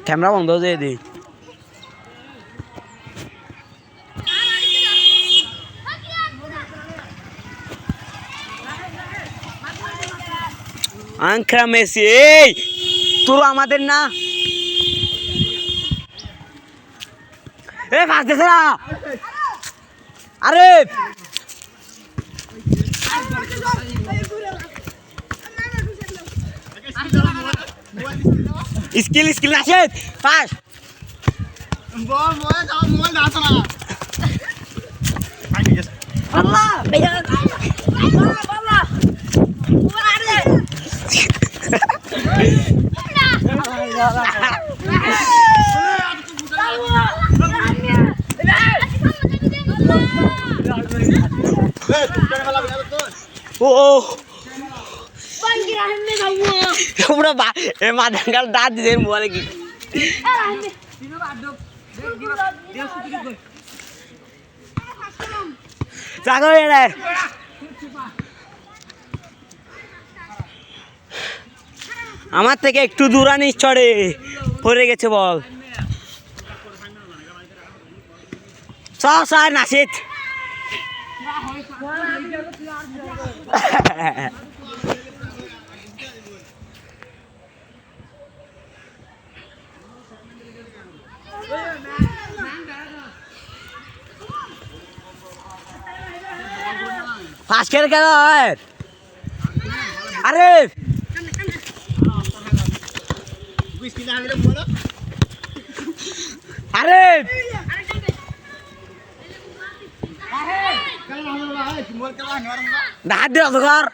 Camera বন্ধ হয়ে দি আংখ্রা Messi এই তোর আমাদের না এ পাস দে না আরে স্কিল স্কিল আছে পাস বল মোবাইল যাও মোবাইল দাও না আল্লাহ বাবা আরে ও পুরো এ মাদাঙ্গাল দাঁত দিছে মোবাইলে কি জাগো এরে আমার থেকে একটু দূরানি চড়ে পড়ে গেছে বল সার নাসিত ফাঁস খেলে কেন আরে আরে ডাক দে অন্ধকার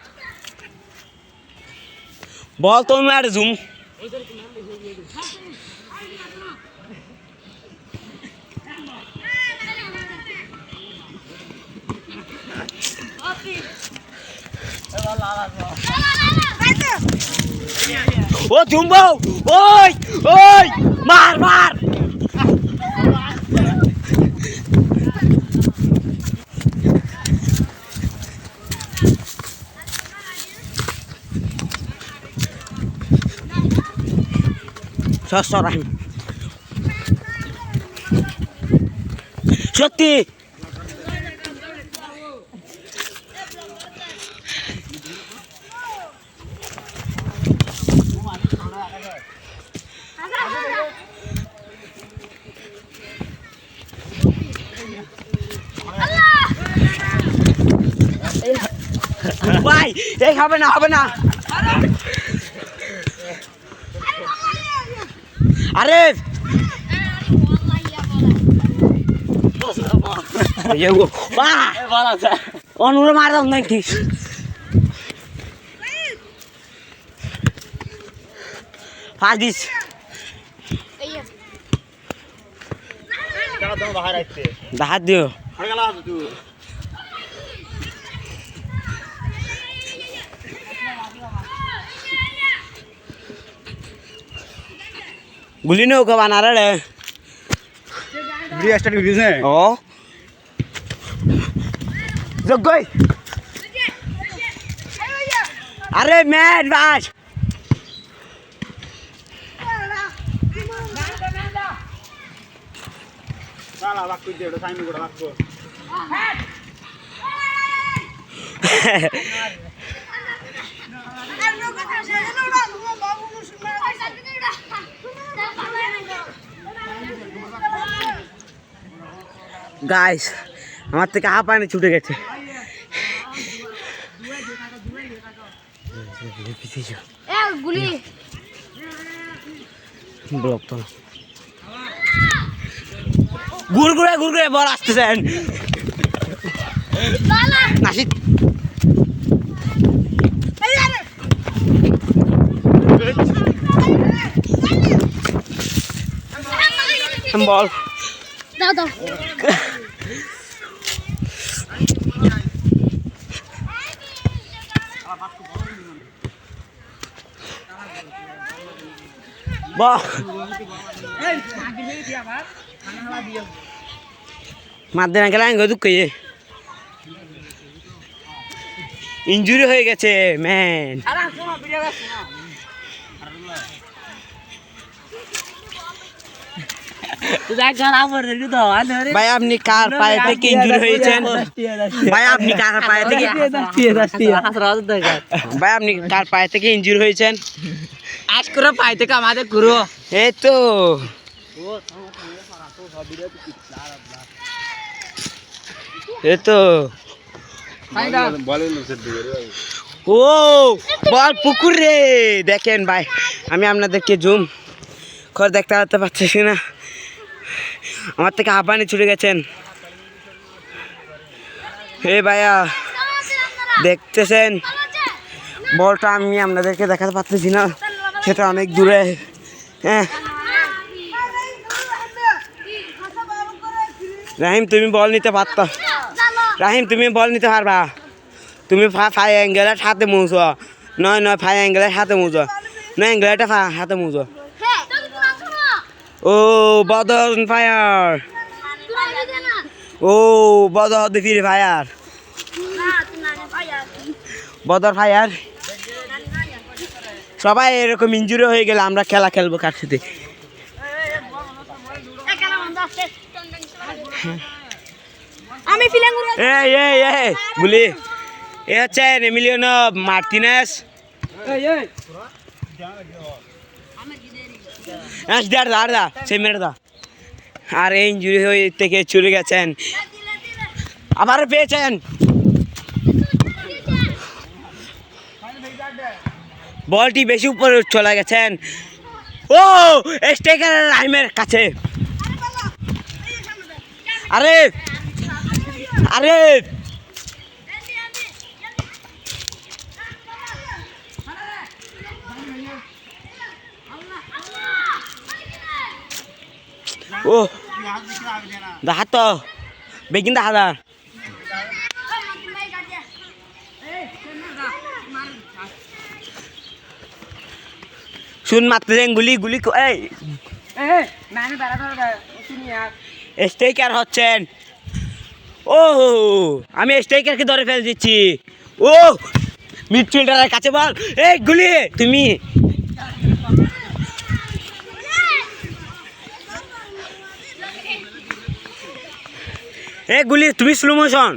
বল তুমি আর জুম ও জুম্বো ওই ওই মার মার সরাই সত্যি ভাই এই হবে না আরে অনুরে মার দাও নাকি ফাঁস দিস দাহাত দিও गुली ने होगा बना रहे वीडियो स्टार्ट वीडियो है ओ जग गई अरे मैच बाज साला वाक्कु दे एडो साइन कोड वाक्कु गाइस আমার থেকে হাফ পানি ছুটে গেছে এ গুলি ব্লক তো গুড়গুড়ে বল আসতেছেন নাসিক বল দাও মাদ্দেনা গেলে আঙ্গ দুঃখ ইঞ্জুরি হয়ে গেছে ম্যান ভাই আপনি কার পায়ে থেকে ইনজুরি হয়েছেন? ভাই আপনি কার পায়ে থেকে ভাই আপনি কার পায়ে থেকে ইনজুরি হয়েছেন? আজ করে পাই থেকে আমাদের গুরু এই তো এই তো ও বল পুকুর রে। দেখেন ভাই আমি আপনাদেরকে জুম করে দেখতে পাচ্ছি না, আমার থেকে হাঁপানি ছুটে গেছেন। হে ভাইয়া দেখতেছেন বলটা আমি আপনাদেরকে দেখাতে পারতেছি না, সেটা অনেক দূরে। হ্যাঁ রাহিম তুমি বল নিতে পারত, রাহিম তুমি বল নিতে পারবা, তুমি ফাই অ্যাঙ্গেলের হাতে মুছো, নয় ফাই অ্যাঙ্গেলের হাতে মুছো, নয় অ্যাঙ্গেলটা হাতে মুছো। ও বদর ফায়ার, ও বদর ফ্রি ফায়ার, বদর ফায়ার। সবাই এরকম ইনজুরি হয়ে গেলে আমরা খেলা খেলবো কার সাথে? আমি ফিলিং করব। এই বলি এ হচ্ছে এমিলিয়ানো মার্টিনেস। সেই মেরে দা আর এই ইনজুরি হয়ে থেকে চলে গেছেন, আবার পেয়েছেন বলটি বেশি উপরে চলে গেছেন। ও স্ট্রাইকার রাহিমের কাছে। আরে আরে ও দেখা তো বেগিন দেখা দা শুন মারতে দেন গুলি গুলি এই স্ট্রাইকার হচ্ছেন। ও আমি স্ট্রাইকারকে ধরে ফেলে দিচ্ছি। ও মিডফিল্ডারের কাছে বল, এই গুলি তুমি গুলি তুমি স্লো মোশন।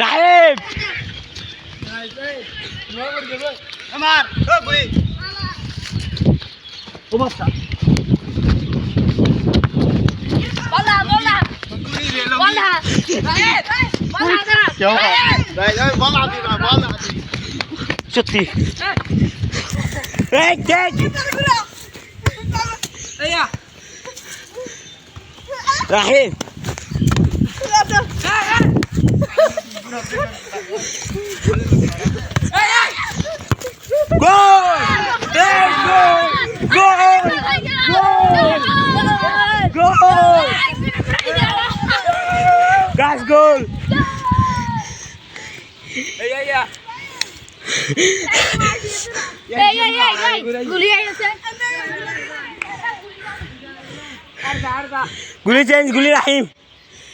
রাহিম আমার ও গুলি ও বাচ্চা বলা গুলি রে লো বলা কেউ ভাই বল আদি না বল আদি সত্যি এই দেখ রাহিম গোল গোল গোল গাছ গোল। গুলি আইছে গুলি চেঞ্জ গুলি রাহিম।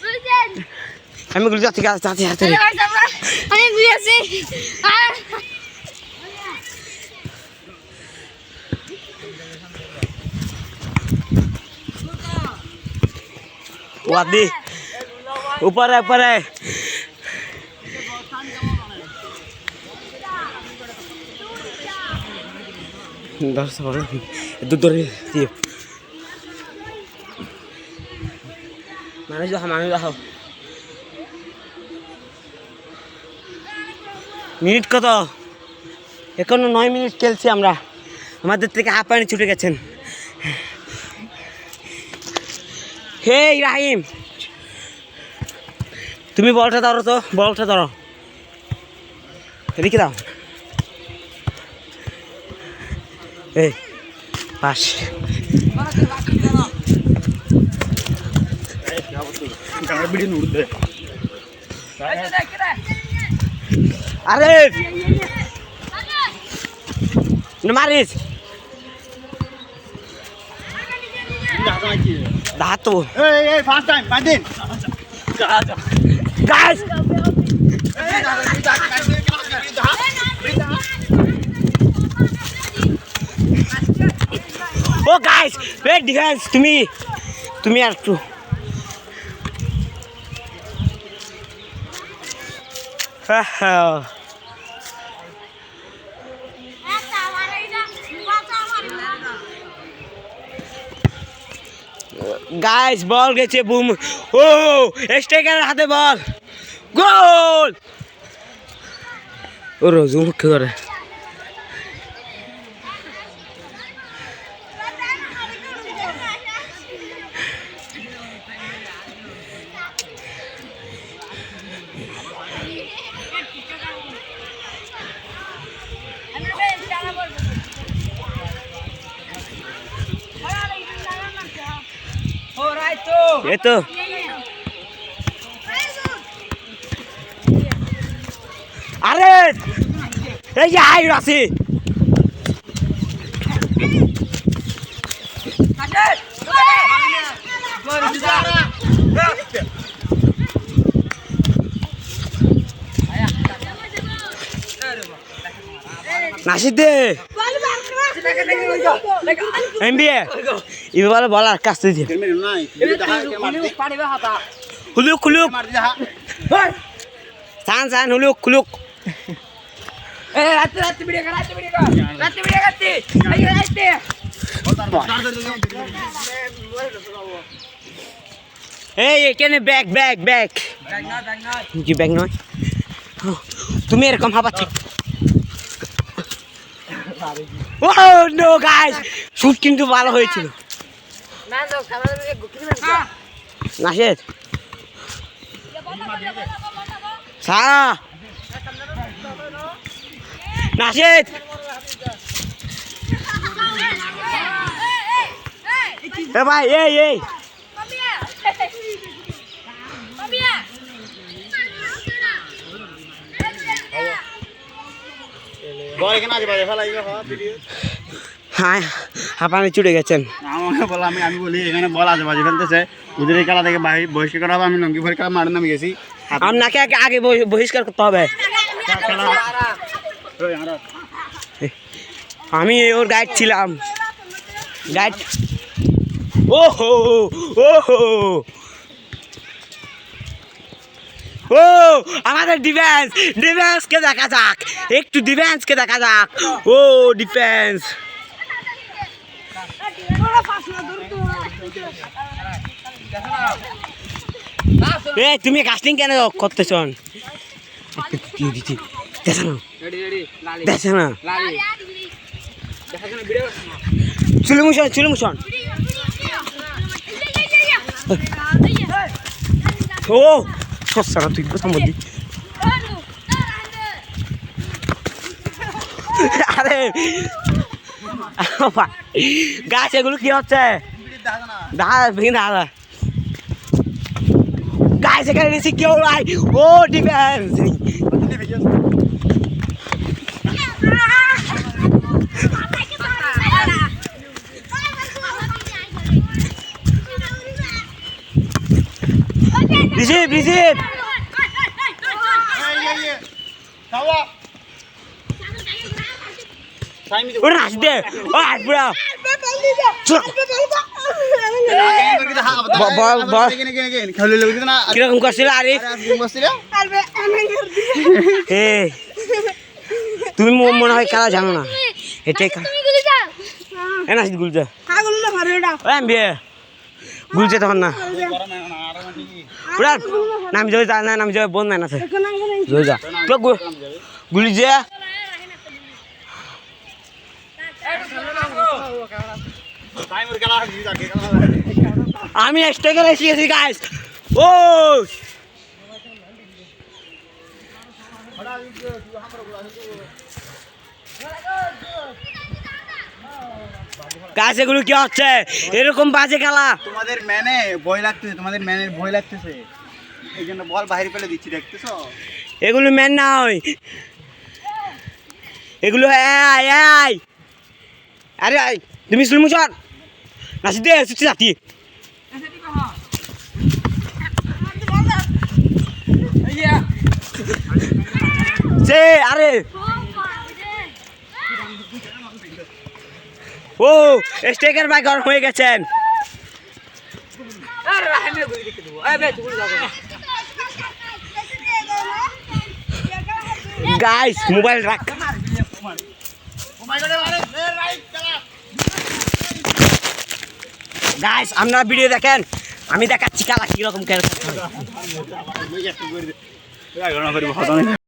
বুঝছেন আমি গুলি যাচ্ছি যাচ্ছি হাতে আমি গুলি আছি ওয়াদি উপরে উপরে ধরে মানুষ দেখো মিনিট কত? এখনো 9 মিনিট খেলছি আমরা, আমাদের থেকে হাফ পানি ছুটে গেছেন। হে রাহিম তুমি বলটা ধরো তো, বলটা ধরো এদিকে দাও। এই পাস বিড়ি নুড় দে আরে মারিস দাঁতো এই ফার্স্ট টাইম পাদিন গাইস ও গাইস ওয়েট ডিফেন্স তুমি আর একটু গাইস বল গেছে বুম ও স্ট্রাইকারের হাতে বল গোল ও রোজ মুখ করে এই তো আরে এই যে আই রাসি নাসিদে এমবিএ ইবারে বলার কাছ থেকে হুলুক হুলুক সান হুলুক এই এখানে ব্যাগ কি ব্যাগ নয় তুমি এরকম হাবাচ্ছ ও নো গাইস শুট কিন্তু ভালো হয়েছিল নাশেদ সারা নাশেদ এ ভাই এই বল এখানে আছে বাজে ফেলাই হ্যাঁ হাঁপানি চুড়ে গেছেন আমাকে বলা আমি বলি এখানে বল আছে বাজে ফেলতেছে ওদের এই খেলা থেকে বহিষ্কার করা হবে আমি লঙ্গি ভরে খেলা মাঠে নামে গেছি আপনাকে আগে বহিষ্কার করতে হবে আমি ওর গাইড ছিলাম গাইড ওহো ও আমাদের ডিফেন্সকে দেখা যাক একটু ডিফেন্সকে দেখা যাক ও ডিফেন্স এ তুমি কাস্টিং কেন করতেছ দেখো না চুলুমুশন ও সস্তা তুই সম্বন্ধি আরে গাছ এগুলো কি হচ্ছে দাদা গাছ এখানে নিয়েছি কেউ নাই ও ডিফেন্স রিসিভ ওরা হাস দে ও হাস পুরা কিরকম করছিল আরিফ তুমি মনে হয় খেলা জানো না এটাই নাসিদ গুলজা গুলছে তখন না পুরা নামি যাবে না নামি যাবে বোন না আছে যা তো গুলি যে আমি স্ট্রাইকার এসে গেছি গাইস ও গাছ এগুলো কি হচ্ছে এরকম বাজে খেলা তোমাদের ম্যানের ভয় লাগতেছে এই জন্য বল বাইরে ফেলে দিচ্ছি দেখতেছো। এগুলো ম্যান নয়, এগুলো এই এই আরে তুমি স্কুল মুছর নাসি দে সুচি জাতি সে আরে ও স্টেকের ভাই গরম হয়ে গেছেন। গাইস মোবাইল রাখ। গাইস আপনারা ভিডিও দেখেন, আমি দেখাচ্ছি খেলা কিরকম খেলা।